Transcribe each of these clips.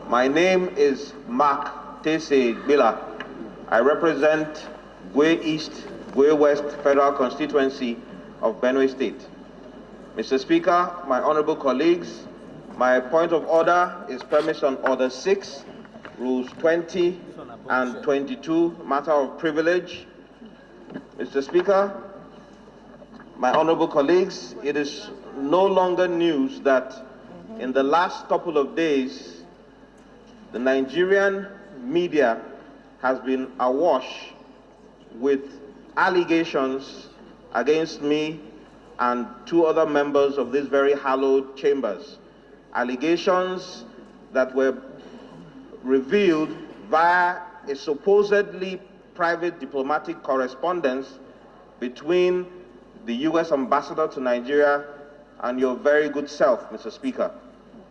My name is Mark Gbillah. I represent Gwe East, Gwe West Federal Constituency of Benue State. Mr. Speaker, my honorable colleagues, my point of order is premised on Order 6, Rules 20 and 22, matter of privilege. Mr. Speaker, my honorable colleagues, it is no longer news that in the last couple of days, the Nigerian media has been awash with allegations against me and two other members of these very hallowed chambers. Allegations that were revealed via a supposedly private diplomatic correspondence between the U.S. ambassador to Nigeria and your very good self, Mr. Speaker.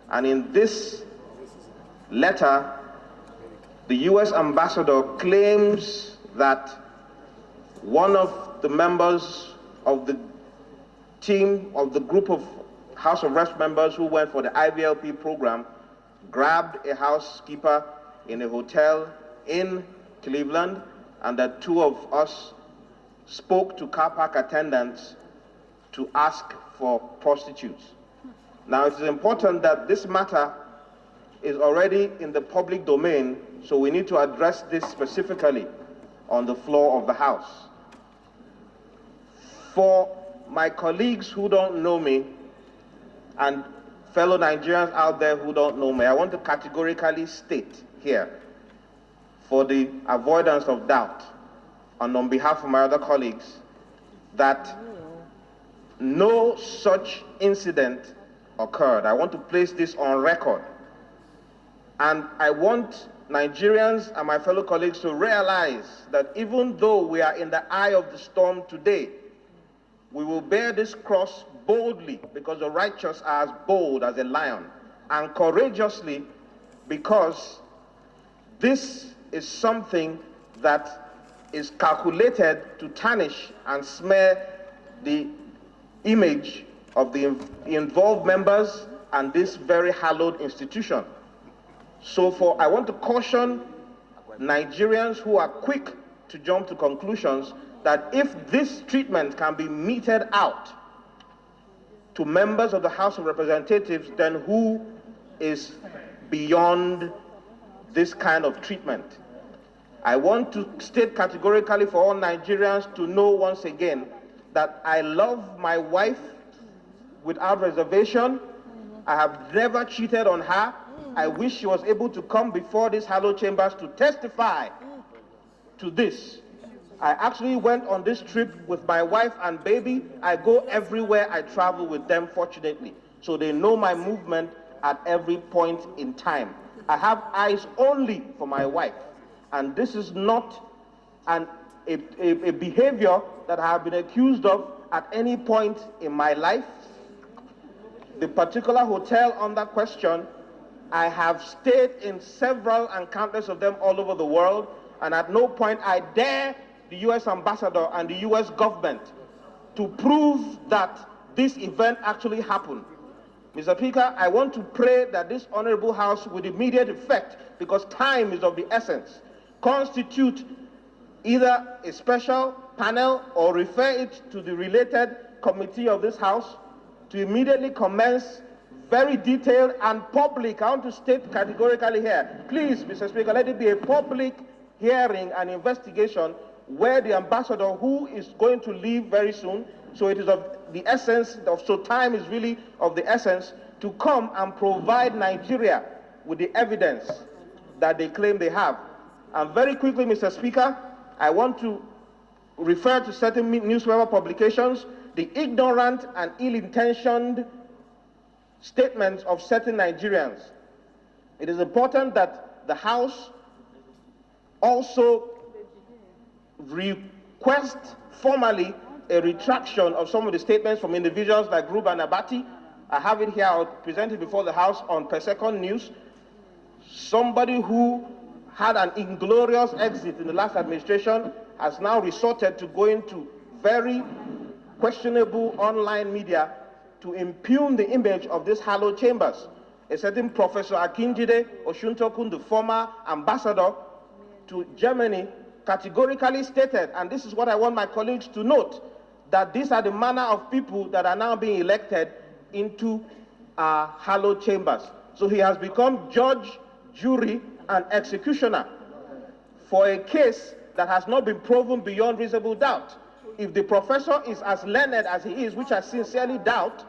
And in this letter, the U.S. ambassador claims that one of the members of the team of the group of House of Reps members who went for the IVLP program grabbed a housekeeper in a hotel in Cleveland, and that two of us spoke to car park attendants to ask for prostitutes. Now, it is important that this matter is already in the public domain, so we need to address this specifically on the floor of the House. For my colleagues who don't know me and fellow Nigerians out there who don't know me, I want to categorically state here, for the avoidance of doubt, and on behalf of my other colleagues, that no such incident occurred. I want to place this on record. And I want Nigerians and my fellow colleagues to realize that even though we are in the eye of the storm today, we will bear this cross boldly, because the righteous are as bold as a lion, and courageously, because this is something that is calculated to tarnish and smear the image of the involved members and this very hallowed institution. So I want to caution Nigerians who are quick to jump to conclusions that if this treatment can be meted out to members of the House of Representatives, then who is beyond this kind of treatment? I want to state categorically for all Nigerians to know once again that I love my wife without reservation. I have never cheated on her. I wish she was able to come before these hallowed chambers to testify to this. I actually went on this trip with my wife and baby. I go everywhere I travel with them, fortunately. So they know my movement at every point in time. I have eyes only for my wife. And this is not a behavior that I have been accused of at any point in my life. The particular hotel under question, I have stayed in several and countless of them all over the world, and at no point I dare the U.S. ambassador and the U.S. government to prove that this event actually happened. Mr. Speaker, I want to pray that this honorable House, with immediate effect, because time is of the essence, constitute either a special panel or refer it to the related committee of this House to immediately commence very detailed and public. I want to state categorically here, please, Mr. Speaker, let it be a public hearing and investigation where the ambassador, who is going to leave very soon, so it is of the essence, so time is really of the essence, to come and provide Nigeria with the evidence that they claim they have. And very quickly, Mr. Speaker, I want to refer to certain newspaper publications, the ignorant and ill-intentioned statements of certain Nigerians. It is important that the House also request formally a retraction of some of the statements from individuals like Ruben Abati. I have it here, I'll present it before the House on per second news. Somebody who had an inglorious exit in the last administration has now resorted to going to very questionable online media to impugn the image of these hallowed chambers. a certain Professor Akinjide Oshuntokun, the former ambassador to Germany, categorically stated, and this is what I want my colleagues to note, that these are the manner of people that are now being elected into hallowed chambers. So he has become judge, jury, and executioner for a case that has not been proven beyond reasonable doubt. If the professor is as learned as he is, which I sincerely doubt,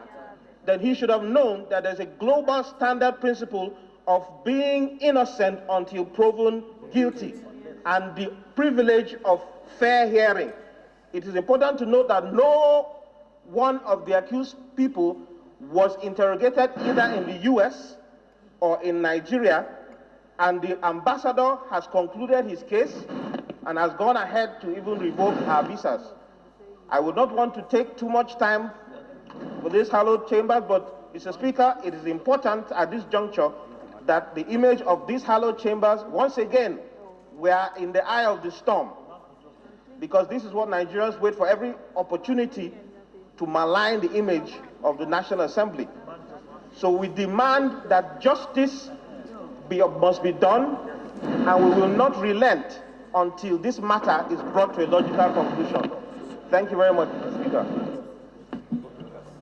then he should have known that there's a global standard principle of being innocent until proven guilty, and the privilege of fair hearing. It is important to note that no one of the accused people was interrogated either in the US or in Nigeria, and the ambassador has concluded his case and has gone ahead to even revoke our visas. I would not want to take too much time for this hallowed chambers, but Mr. Speaker, it is important at this juncture that the image of these hallowed chambers, once again, we are in the eye of the storm, because this is what Nigerians wait for, every opportunity to malign the image of the National Assembly. So we demand that justice must be done, and we will not relent until this matter is brought to a logical conclusion. Thank you very much, Mr. Speaker.